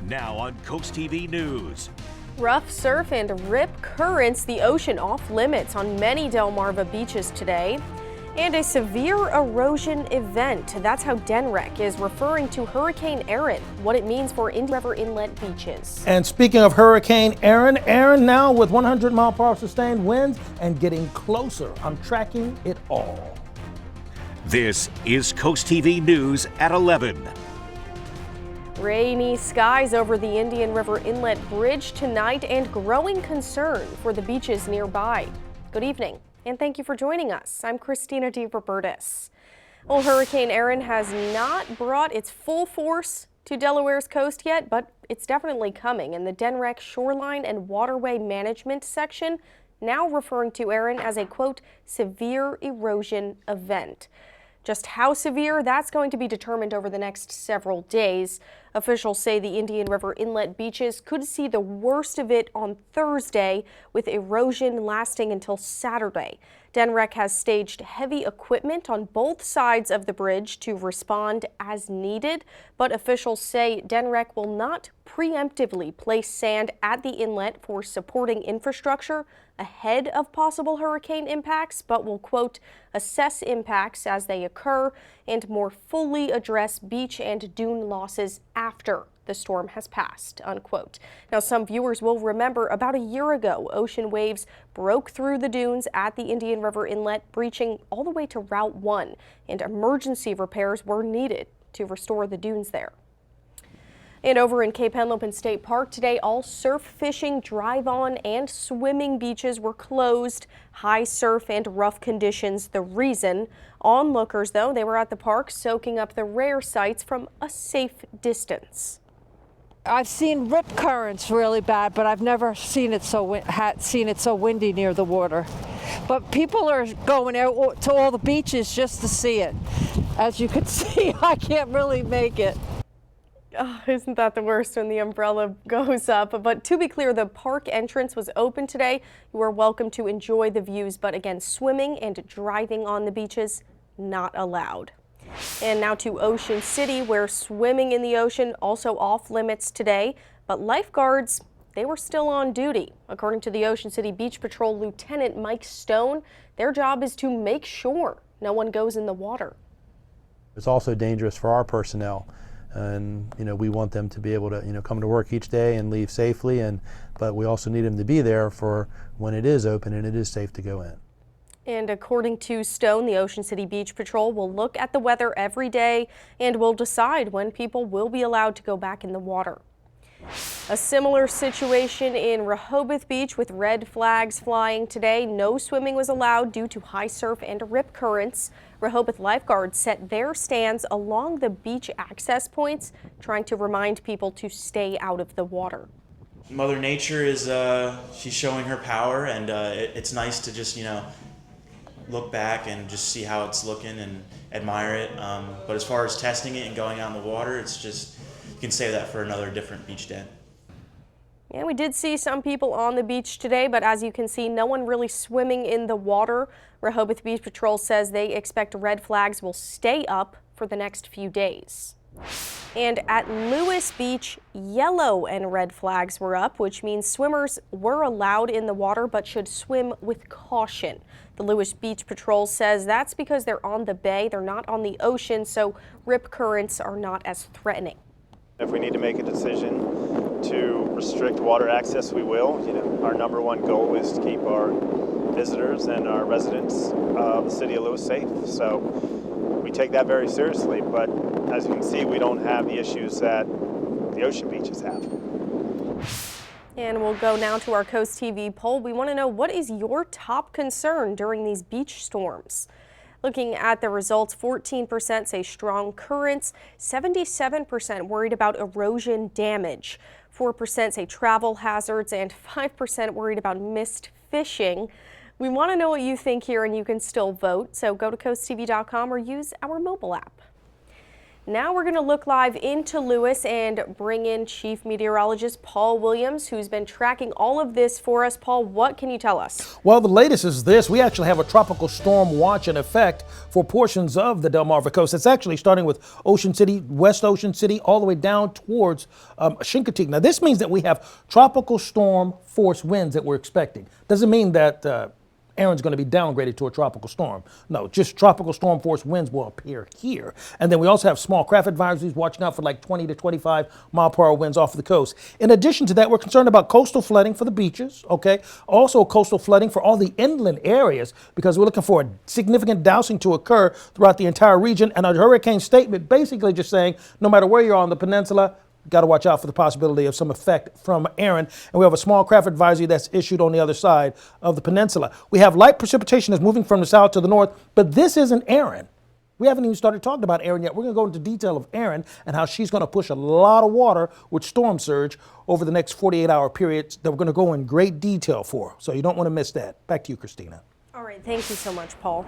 Now on Coast TV News. Rough surf and rip currents, the ocean off limits on many Delmarva beaches today. And a severe erosion event. That's how DENREC is referring to Hurricane Erin, what it means for Indian River Inlet beaches. And speaking of Hurricane Erin, now with 100-mile-per-hour sustained winds and getting closer. I'm tracking it all. This is Coast TV News at 11. Rainy skies over the Indian River Inlet Bridge tonight and growing concern for the beaches nearby. Good evening, and thank you for joining us. I'm Christina DeRobertis. Well, Hurricane Erin has not brought its full force to Delaware's coast yet, but it's definitely coming, and the DENREC Shoreline and Waterway Management section now referring to Erin as a, quote, severe erosion event. Just how severe, that's going to be determined over the next several days. Officials say the Indian River Inlet beaches could see the worst of it on Thursday, with erosion lasting until Saturday. DENREC has staged heavy equipment on both sides of the bridge to respond as needed, but officials say DENREC will not preemptively place sand at the inlet for supporting infrastructure ahead of possible hurricane impacts, but will, quote, assess impacts as they occur and more fully address beach and dune losses after the storm has passed, unquote. Now, some viewers will remember about a year ago, ocean waves broke through the dunes at the Indian River Inlet, breaching all the way to Route 1, and emergency repairs were needed to restore the dunes there. And over in Cape Henlopen State Park today, all surf fishing, drive-on, and swimming beaches were closed. High surf and rough conditions the reason. Onlookers, though, they were at the park soaking up the rare sights from a safe distance. I've seen rip currents really bad, but I've never seen it so windy near the water. But people are going out to all the beaches just to see it. As you can see, I can't really make it. Oh, isn't that the worst when the umbrella goes up? But to be clear, the park entrance was open today. You are welcome to enjoy the views, but again, swimming and driving on the beaches not allowed. And now to Ocean City, where swimming in the ocean also off limits today, but lifeguards, they were still on duty. According to the Ocean City Beach Patrol Lieutenant Mike Stone, their job is to make sure no one goes in the water. It's also dangerous for our personnel. And, we want them to be able to, come to work each day and leave safely. But we also need them to be there for when it is open and it is safe to go in. And according to Stone, the Ocean City Beach Patrol will look at the weather every day and will decide when people will be allowed to go back in the water. A similar situation in Rehoboth Beach with red flags flying today. No swimming was allowed due to high surf and rip currents. Rehoboth lifeguards set their stands along the beach access points, trying to remind people to stay out of the water. Mother Nature is, she's showing her power, and it's nice to just, look back and just see how it's looking and admire it. But as far as testing it and going out in the water, it's just, you can save that for another different beach day. Yeah, we did see some people on the beach today, but as you can see, no one really swimming in the water. Rehoboth Beach Patrol says they expect red flags will stay up for the next few days. And at Lewis Beach, yellow and red flags were up, which means swimmers were allowed in the water but should swim with caution. The Lewis Beach Patrol says that's because they're on the bay, they're not on the ocean, so rip currents are not as threatening. If we need to make a decision to restrict water access, we will. Our number one goal is to keep our visitors and our residents of the city of Lewis safe. So we take that very seriously, but as you can see, we don't have the issues that the ocean beaches have. And we'll go now to our Coast TV poll. We want to know, what is your top concern during these beach storms? Looking at the results, 14% say strong currents, 77% worried about erosion damage, 4% say travel hazards, and 5% worried about missed fishing. We want to know what you think here, and you can still vote, so go to coasttv.com or use our mobile app. Now we're going to look live into Lewis and bring in Chief Meteorologist Paul Williams, who's been tracking all of this for us. Paul, what can you tell us? Well, the latest is this. We actually have a tropical storm watch in effect for portions of the Delmarva coast. It's actually starting with Ocean City, West Ocean City, all the way down towards Chincoteague. Now, this means that we have tropical storm force winds that we're expecting. Doesn't mean that Erin's going to be downgraded to a tropical storm. No, just tropical storm force winds will appear here. And then we also have small craft advisories watching out for like 20 to 25 mile per hour winds off of the coast. In addition to that, we're concerned about coastal flooding for the beaches, okay? Also coastal flooding for all the inland areas because we're looking for a significant dousing to occur throughout the entire region. And a hurricane statement basically just saying no matter where you're on the peninsula, got to watch out for the possibility of some effect from Erin. And we have a small craft advisory that's issued on the other side of the peninsula. We have light precipitation that's moving from the south to the north, but this isn't Erin. We haven't even started talking about Erin yet. We're going to go into detail of Erin and how she's going to push a lot of water with storm surge over the next 48-hour periods that we're going to go in great detail for. So you don't want to miss that. Back to you, Christina. All right, thank you so much, Paul.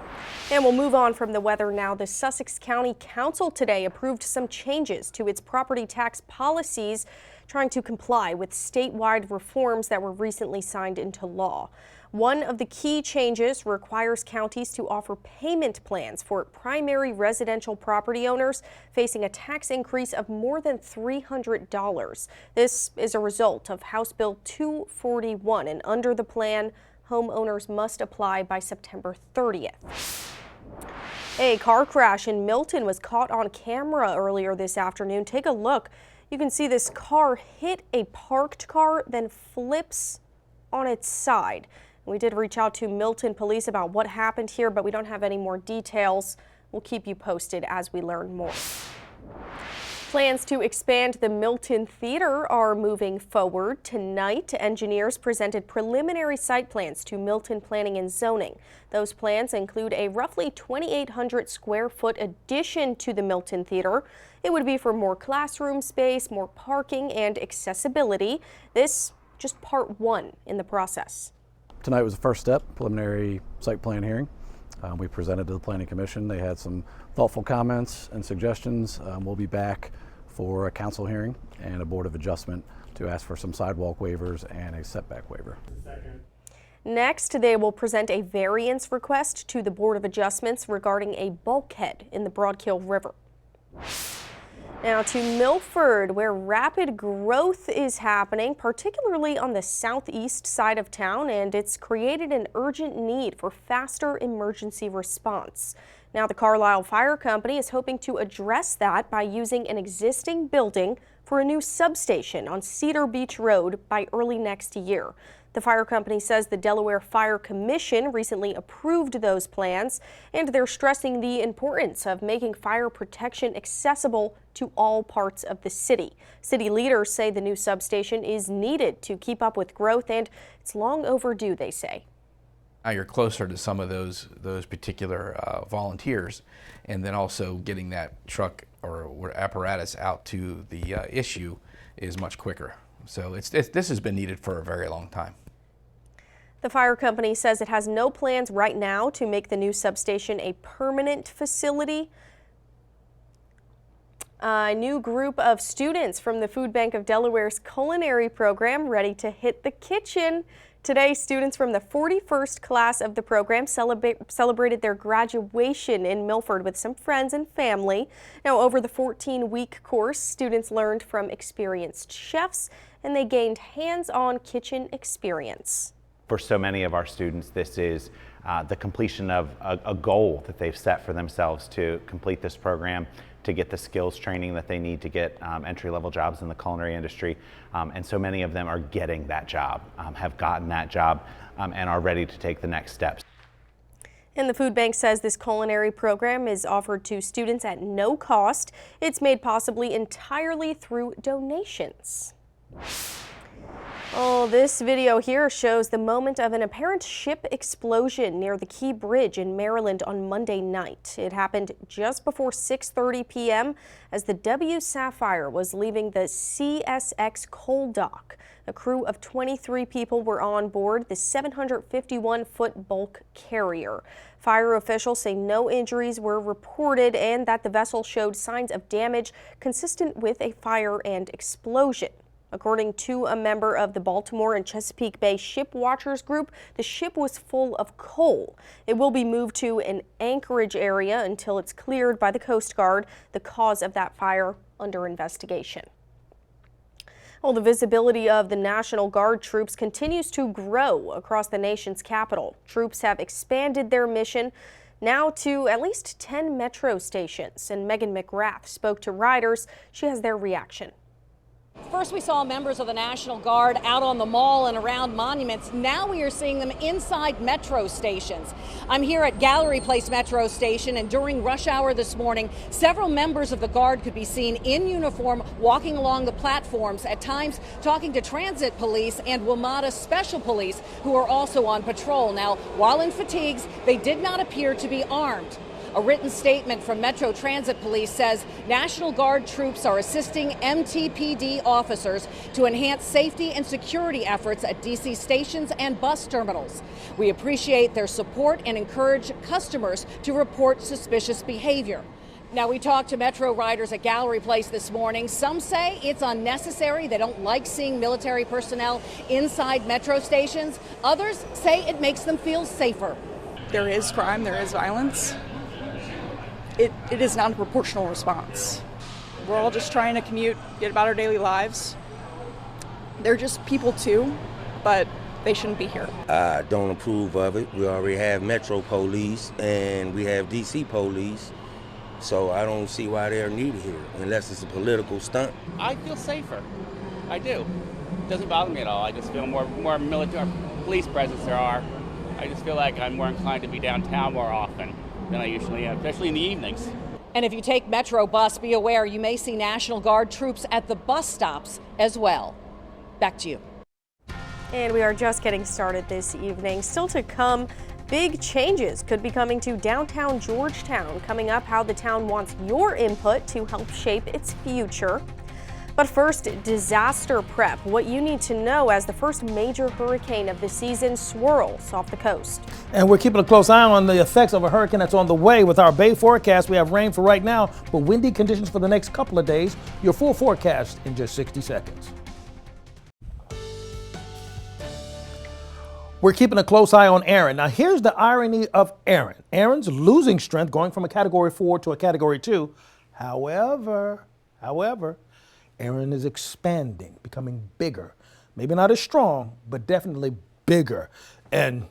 And we'll move on from the weather now. The Sussex County Council today approved some changes to its property tax policies, trying to comply with statewide reforms that were recently signed into law. One of the key changes requires counties to offer payment plans for primary residential property owners facing a tax increase of more than $300. This is a result of House Bill 241, and under the plan, homeowners must apply by September 30th. A car crash in Milton was caught on camera earlier this afternoon. Take a look. You can see this car hit a parked car, then flips on its side. We did reach out to Milton Police about what happened here, but we don't have any more details. We'll keep you posted as we learn more. Plans to expand the Milton Theatre are moving forward. Tonight, engineers presented preliminary site plans to Milton Planning and Zoning. Those plans include a roughly 2,800 square foot addition to the Milton Theatre. It would be for more classroom space, more parking, and accessibility. This just part one in the process. Tonight was the first step, preliminary site plan hearing. We presented to the Planning Commission. They had some thoughtful comments and suggestions. We'll be back for a council hearing and a Board of Adjustment to ask for some sidewalk waivers and a setback waiver. Next, they will present a variance request to the Board of Adjustments regarding a bulkhead in the Broadkill River. Now to Milford, where rapid growth is happening, particularly on the southeast side of town, and it's created an urgent need for faster emergency response. Now the Carlisle Fire Company is hoping to address that by using an existing building for a new substation on Cedar Beach Road by early next year. The fire company says the Delaware Fire Commission recently approved those plans, and they're stressing the importance of making fire protection accessible to all parts of the city. City leaders say the new substation is needed to keep up with growth, and it's long overdue, they say. Now you're closer to some of those particular volunteers, and then also getting that truck or apparatus out to the issue is much quicker. So this has been needed for a very long time. The fire company says it has no plans right now to make the new substation a permanent facility. A new group of students from the Food Bank of Delaware's culinary program ready to hit the kitchen. Today, students from the 41st class of the program celebrated their graduation in Milford with some friends and family. Now, over the 14-week course, students learned from experienced chefs, and they gained hands-on kitchen experience. For so many of our students, this is the completion of a goal that they've set for themselves to complete this program, to get the skills training that they need to get entry-level jobs in the culinary industry. And so many of them are getting that job, have gotten that job, and are ready to take the next steps. And the Food Bank says this culinary program is offered to students at no cost. It's made possibly entirely through donations. Oh, this video here shows the moment of an apparent ship explosion near the Key Bridge in Maryland on Monday night. It happened just before 6:30 p.m. as the W Sapphire was leaving the CSX coal dock. A crew of 23 people were on board the 751-foot bulk carrier. Fire officials say no injuries were reported and that the vessel showed signs of damage consistent with a fire and explosion. According to a member of the Baltimore and Chesapeake Bay Ship Watchers Group, the ship was full of coal. It will be moved to an anchorage area until it's cleared by the Coast Guard. The cause of that fire under investigation. Well, the visibility of the National Guard troops continues to grow across the nation's capital. Troops have expanded their mission now to at least 10 metro stations. And Megan McGrath spoke to riders. She has their reaction. First, we saw members of the National Guard out on the mall and around monuments. Now we are seeing them inside metro stations. I'm here at Gallery Place Metro Station, and during rush hour this morning, several members of the Guard could be seen in uniform walking along the platforms, at times talking to transit police and WMATA Special Police, who are also on patrol. Now, while in fatigues, they did not appear to be armed. A written statement from Metro Transit Police says National Guard troops are assisting MTPD officers to enhance safety and security efforts at DC stations and bus terminals. We appreciate their support and encourage customers to report suspicious behavior. Now, we talked to Metro riders at Gallery Place this morning. Some say it's unnecessary. They don't like seeing military personnel inside metro stations. Others say it makes them feel safer. There is crime, there is violence. It is not a proportional response. We're all just trying to commute, get about our daily lives. They're just people too, but they shouldn't be here. I don't approve of it. We already have Metro police and we have DC police, so I don't see why they're needed here, unless it's a political stunt. I feel safer. I do. It doesn't bother me at all. I just feel more military police presence there are. I just feel like I'm more inclined to be downtown more often than I usually am, especially in the evenings. And if you take Metro bus, be aware you may see National Guard troops at the bus stops as well. Back to you. And we are just getting started this evening. Still to come, big changes could be coming to downtown Georgetown. Coming up, how the town wants your input to help shape its future. But first, disaster prep, what you need to know as the first major hurricane of the season swirls off the coast. And we're keeping a close eye on the effects of a hurricane that's on the way. With our Bay forecast, we have rain for right now, but windy conditions for the next couple of days. Your full forecast in just 60 seconds. We're keeping a close eye on Erin. Now, here's the irony of Erin. Erin's losing strength, going from a Category 4 to a Category 2. However, Erin is expanding, becoming bigger. Maybe not as strong, but definitely bigger. And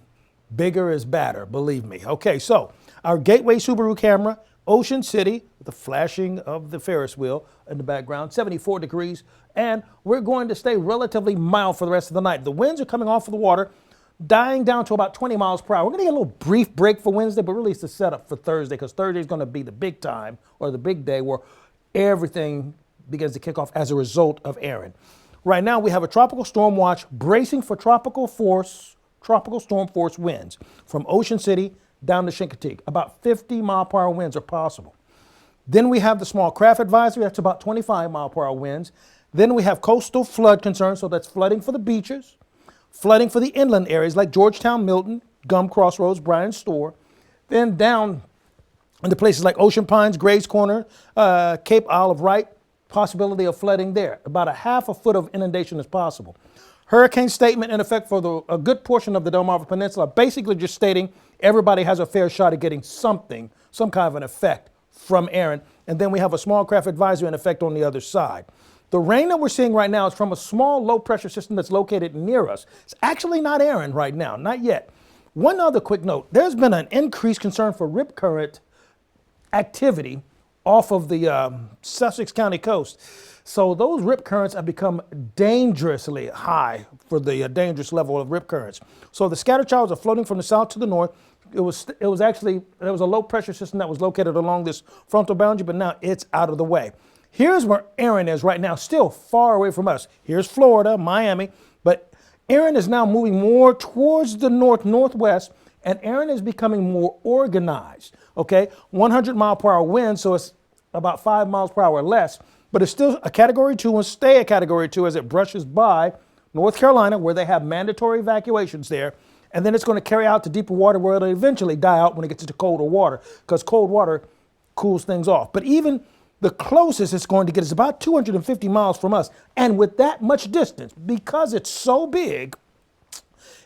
bigger is badder, believe me. Okay, so our Gateway Subaru camera, Ocean City, the flashing of the Ferris wheel in the background, 74 degrees. And we're going to stay relatively mild for the rest of the night. The winds are coming off of the water, dying down to about 20 miles per hour. We're going to get a little brief break for Wednesday, but really it's the setup for Thursday, because Thursday is going to be the big time, or the big day, where everything begins to kick off as a result of Erin. Right now we have a tropical storm watch bracing for tropical storm force winds from Ocean City down to Chincoteague. About 50 mile per hour winds are possible. Then we have the small craft advisory, that's about 25 mile per hour winds. Then we have coastal flood concerns, so that's flooding for the beaches, flooding for the inland areas like Georgetown, Milton, Gum Crossroads, Bryan Store. Then down into places like Ocean Pines, Grays Corner, Cape Isle of Wight, possibility of flooding there. About a half a foot of inundation is possible. Hurricane statement in effect for a good portion of the Delmarva Peninsula, basically just stating everybody has a fair shot at getting some kind of an effect from Erin. And then we have a small craft advisory in effect on the other side. The rain that we're seeing right now is from a small low pressure system that's located near us. It's actually not Erin right now, not yet. One other quick note, there's been an increased concern for rip current activity off of the Sussex County coast. So those rip currents have become dangerously high for the dangerous level of rip currents. So the scattered showers are floating from the south to the north. There was a low pressure system that was located along this frontal boundary, but now it's out of the way. Here's where Erin is right now, still far away from us. Here's Florida, Miami, but Erin is now moving more towards the northwest, and Erin is becoming more organized, okay? 100-mile-per-hour wind, so it's about 5 miles per hour less, but it's still a Category 2 and stay a Category 2 as it brushes by North Carolina, where they have mandatory evacuations there, and then it's going to carry out to deeper water where it'll eventually die out when it gets into colder water, because cold water cools things off. But even the closest it's going to get is about 250 miles from us, and with that much distance, because it's so big,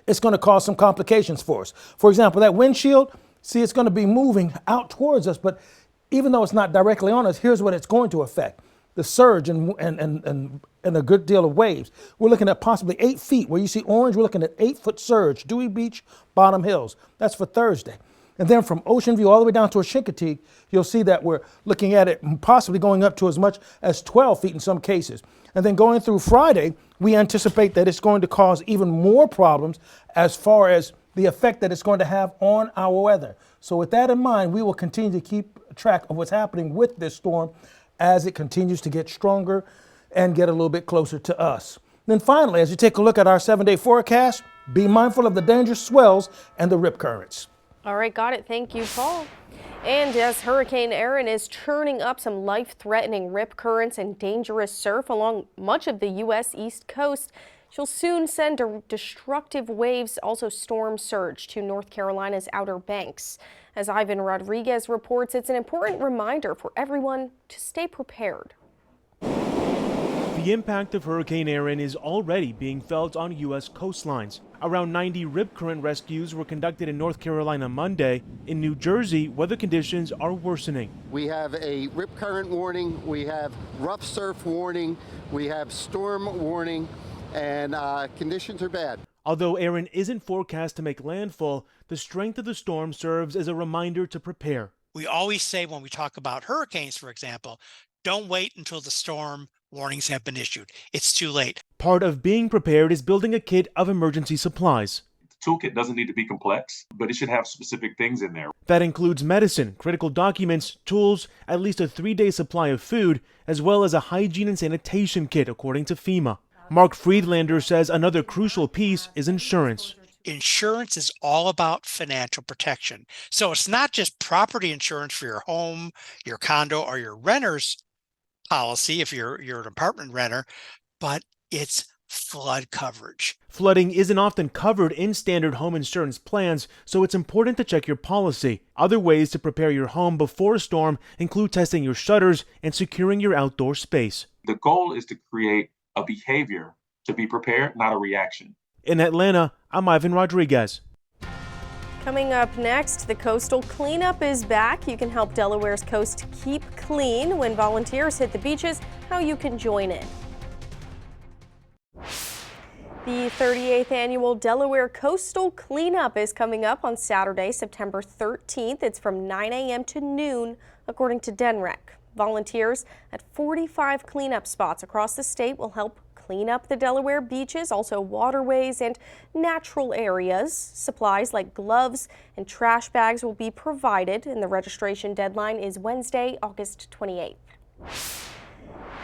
it's going to cause some complications for us. For example, that windshield, see, it's going to be moving out towards us, but even though it's not directly on us, here's what it's going to affect. The surge and a good deal of waves. We're looking at possibly 8 feet. Where you see orange, we're looking at 8-foot surge, Dewey Beach, Bottom Hills. That's for Thursday. And then from Ocean View all the way down to Chincoteague, you'll see that we're looking at it possibly going up to as much as 12 feet in some cases. And then going through Friday, we anticipate that it's going to cause even more problems as far as the effect that it's going to have on our weather. So with that in mind, we will continue to keep track of what's happening with this storm as it continues to get stronger and get a little bit closer to us. Then finally, as you take a look at our 7-day forecast, be mindful of the dangerous swells and the rip currents. All right, got it. Thank you, Paul. And as Hurricane Erin is churning up some life-threatening rip currents and dangerous surf along much of the U.S. East Coast, she'll soon send destructive waves, also storm surge, to North Carolina's Outer Banks. As Ivan Rodriguez reports, it's an important reminder for everyone to stay prepared. The impact of Hurricane Erin is already being felt on U.S. coastlines. Around 90 rip current rescues were conducted in North Carolina Monday. In New Jersey, weather conditions are worsening. We have a rip current warning, we have rough surf warning, we have storm warning, and conditions are bad. Although Erin isn't forecast to make landfall, the strength of the storm serves as a reminder to prepare. We always say when we talk about hurricanes, for example, don't wait until the storm warnings have been issued. It's too late. Part of being prepared is building a kit of emergency supplies. The toolkit doesn't need to be complex, but it should have specific things in there. That includes medicine, critical documents, tools, at least a 3-day supply of food, as well as a hygiene and sanitation kit, according to FEMA. Mark Friedlander says another crucial piece is insurance. Insurance is all about financial protection. So it's not just property insurance for your home, your condo, or your renter's policy if you're an apartment renter, but it's flood coverage. Flooding isn't often covered in standard home insurance plans, so it's important to check your policy. Other ways to prepare your home before a storm include testing your shutters and securing your outdoor space. The goal is to create a behavior to be prepared, not a reaction. In Atlanta, I'm Ivan Rodriguez. Coming up next, the coastal cleanup is back. You can help Delaware's coast keep clean when volunteers hit the beaches, how you can join in. The 38th annual Delaware Coastal Cleanup is coming up on Saturday, September 13th. It's from 9 a.m. to noon, according to DENREC. Volunteers at 45 cleanup spots across the state will help clean up the Delaware beaches, also waterways and natural areas. Supplies like gloves and trash bags will be provided, and the registration deadline is Wednesday, August 28th.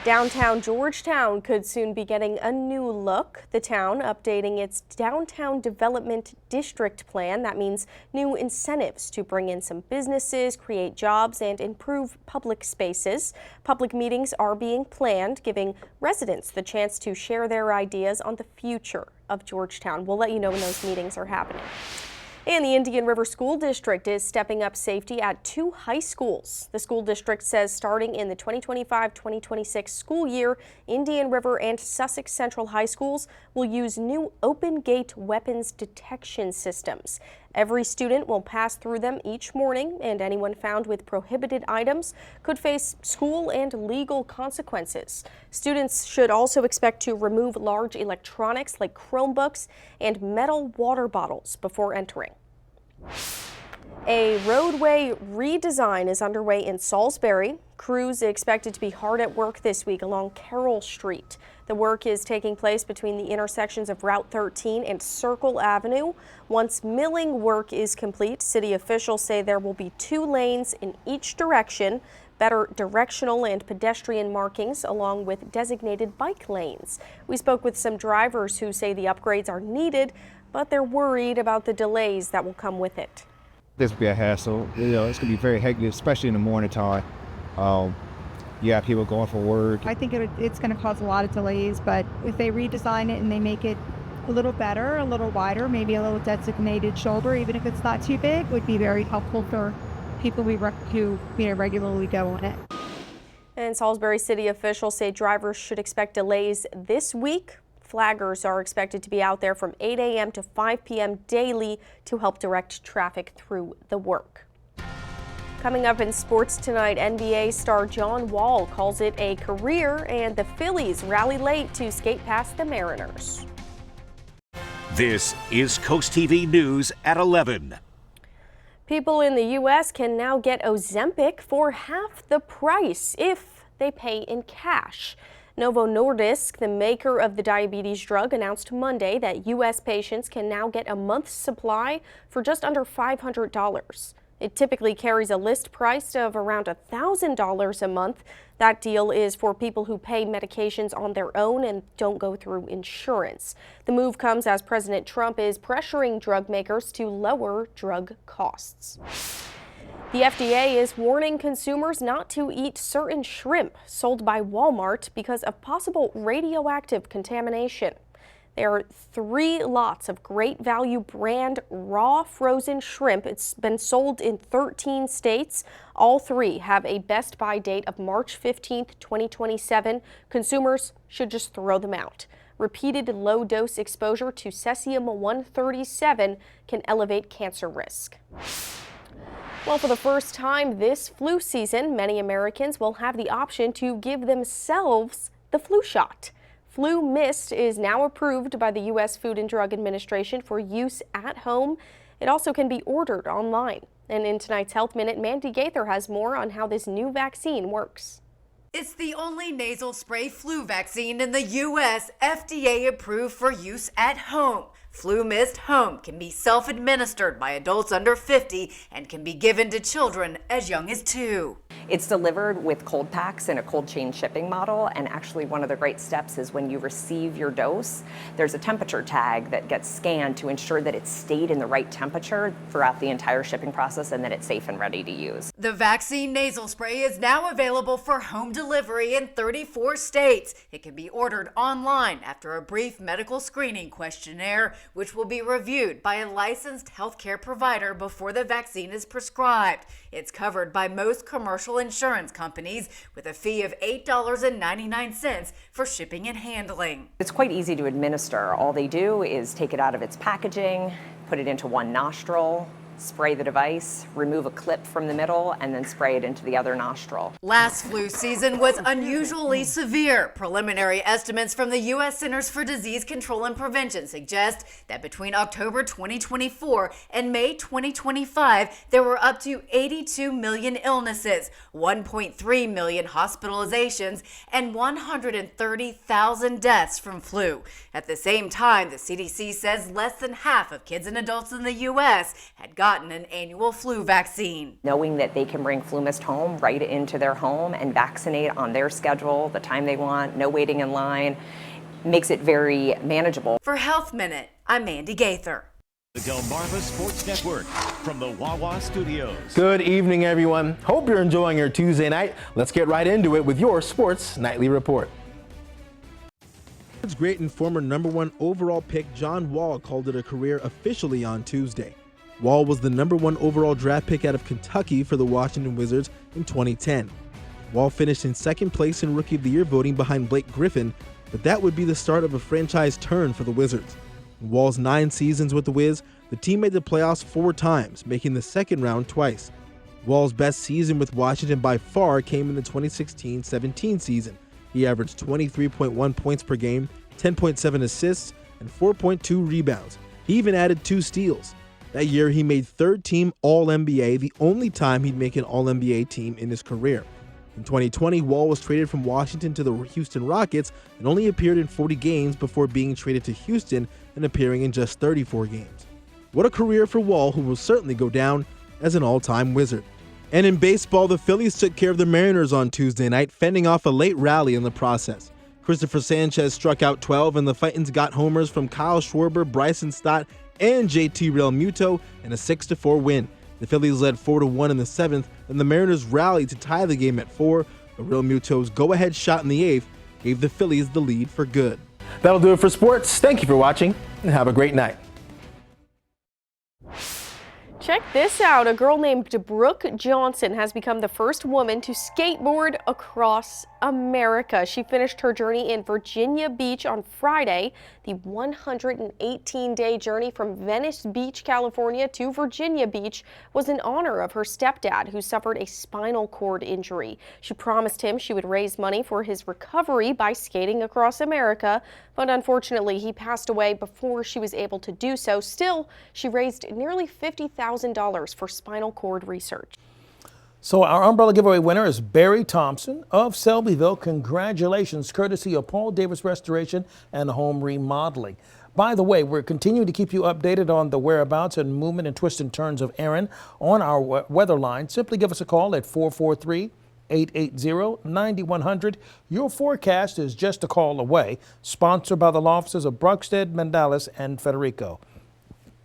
Downtown Georgetown could soon be getting a new look. The town updating its downtown development district plan. That means new incentives to bring in some businesses, create jobs, and improve public spaces. Public meetings are being planned, giving residents the chance to share their ideas on the future of Georgetown. We'll let you know when those meetings are happening. And the Indian River School District is stepping up safety at 2 high schools. The school district says starting in the 2025-2026 school year, Indian River and Sussex Central High Schools will use new open gate weapons detection systems. Every student will pass through them each morning, and anyone found with prohibited items could face school and legal consequences. Students should also expect to remove large electronics like Chromebooks and metal water bottles before entering. A roadway redesign is underway in Salisbury. Crews expected to be hard at work this week along Carroll Street. The work is taking place between the intersections of Route 13 and Circle Avenue. Once milling work is complete, city officials say there will be 2 lanes in each direction. better directional and pedestrian markings, along with designated bike lanes. We spoke with some drivers who say the upgrades are needed, but they're worried about the delays that will come with it. This will be a hassle. It's going to be very hectic, especially in the morning time. Yeah, people going for work. I think it's going to cause a lot of delays, but if they redesign it and they make it a little better, a little wider, maybe a little designated shoulder, even if it's not too big, would be very helpful for people who regularly go on it. And Salisbury City officials say drivers should expect delays this week. Flaggers are expected to be out there from 8 a.m. to 5 p.m. daily to help direct traffic through the work. Coming up in sports tonight, NBA star John Wall calls it a career, and the Phillies rally late to skate past the Mariners. This is Coast TV News at 11. People in the U.S. can now get Ozempic for half the price if they pay in cash. Novo Nordisk, the maker of the diabetes drug, announced Monday that U.S. patients can now get a month's supply for just under $500. It typically carries a list price of around $1,000 a month. That deal is for people who pay medications on their own and don't go through insurance. The move comes as President Trump is pressuring drug makers to lower drug costs. The FDA is warning consumers not to eat certain shrimp sold by Walmart because of possible radioactive contamination. There are 3 lots of Great Value brand raw frozen shrimp. It's been sold in 13 states. All 3 have a best buy date of March 15th, 2027. Consumers should just throw them out. Repeated low dose exposure to cesium-137 can elevate cancer risk. Well, for the first time this flu season, many Americans will have the option to give themselves the flu shot. Flu Mist is now approved by the U.S. Food and Drug Administration for use at home. It also can be ordered online. And in tonight's Health Minute, Mandy Gaither has more on how this new vaccine works. It's the only nasal spray flu vaccine in the U.S. FDA approved for use at home. Flu Mist Home can be self-administered by adults under 50 and can be given to children as young as 2. It's delivered with cold packs in a cold chain shipping model, and actually one of the great steps is when you receive your dose, there's a temperature tag that gets scanned to ensure that it stayed in the right temperature throughout the entire shipping process and that it's safe and ready to use. The vaccine nasal spray is now available for home delivery in 34 states. It can be ordered online after a brief medical screening questionnaire, which will be reviewed by a licensed healthcare provider before the vaccine is prescribed. It's covered by most commercial insurance companies with a fee of $8.99 for shipping and handling. It's quite easy to administer. All they do is take it out of its packaging, put it into one nostril, spray the device, remove a clip from the middle, and then spray it into the other nostril. Last flu season was unusually severe. Preliminary estimates from the U.S. Centers for Disease Control and Prevention suggest that between October 2024 and May 2025, there were up to 82 million illnesses, 1.3 million hospitalizations, and 130,000 deaths from flu. At the same time, the CDC says less than half of kids and adults in the U.S. had gotten an annual flu vaccine. Knowing that they can bring Flu Mist home right into their home and vaccinate on their schedule, the time they want, no waiting in line, makes it very manageable. For Health Minute, I'm Mandy Gaither. The Delmarva Sports Network from the Wawa Studios. Good evening, everyone. Hope you're enjoying your Tuesday night. Let's get right into it with your Sports Nightly Report. Great and former #1 overall pick John Wall called it a career officially on Tuesday. Wall was the #1 overall draft pick out of Kentucky for the Washington Wizards in 2010. Wall finished in second place in Rookie of the Year voting behind Blake Griffin, but that would be the start of a franchise turn for the Wizards. In Wall's 9 seasons with the Wiz, the team made the playoffs 4 times, making the second round twice. Wall's best season with Washington by far came in the 2016-17 season. He averaged 23.1 points per game, 10.7 assists, and 4.2 rebounds. He even added 2 steals. That year, he made third-team All-NBA, the only time he'd make an All-NBA team in his career. In 2020, Wall was traded from Washington to the Houston Rockets and only appeared in 40 games before being traded to Houston and appearing in just 34 games. What a career for Wall, who will certainly go down as an all-time Wizard. And in baseball, the Phillies took care of the Mariners on Tuesday night, fending off a late rally in the process. Christopher Sanchez struck out 12, and the Titans got homers from Kyle Schwarber, Bryson Stott, and JT Realmuto in a 6-4 win. The Phillies led 4-1 in the 7th, and the Mariners rallied to tie the game at 4, but Realmuto's go-ahead shot in the 8th gave the Phillies the lead for good. That'll do it for sports. Thank you for watching, and have a great night. Check this out. A girl named Brooke Johnson has become the first woman to skateboard across America. She finished her journey in Virginia Beach on Friday. The 118-day journey from Venice Beach, California to Virginia Beach was in honor of her stepdad, who suffered a spinal cord injury. She promised him she would raise money for his recovery by skating across America, but unfortunately he passed away before she was able to do so. Still, she raised nearly $50,000 for spinal cord research. So our umbrella giveaway winner is Barry Thompson of Selbyville. Congratulations, courtesy of Paul Davis Restoration and Home Remodeling. By the way, we're continuing to keep you updated on the whereabouts and movement and twists and turns of Erin on our weather line. Simply give us a call at 443-880-9100. Your forecast is just a call away. Sponsored by the law offices of Bruxted, Mendalis, and Federico.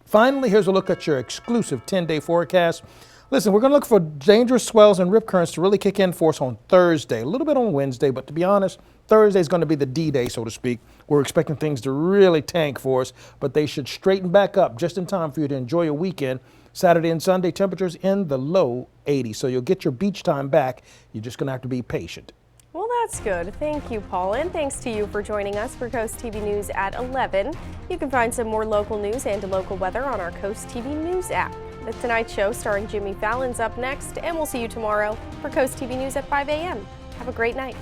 Finally, here's a look at your exclusive 10-day forecast. Listen, we're going to look for dangerous swells and rip currents to really kick in for us on Thursday, a little bit on Wednesday, but to be honest, Thursday is going to be the D-Day, so to speak. We're expecting things to really tank for us, but they should straighten back up just in time for you to enjoy your weekend. Saturday and Sunday, temperatures in the low 80s, so you'll get your beach time back. You're just going to have to be patient. Well, that's good. Thank you, Paul, and thanks to you for joining us for Coast TV News at 11. You can find some more local news and local weather on our Coast TV News app. The Tonight Show starring Jimmy Fallon's up next, and we'll see you tomorrow for Coast TV News at 5 a.m. Have a great night.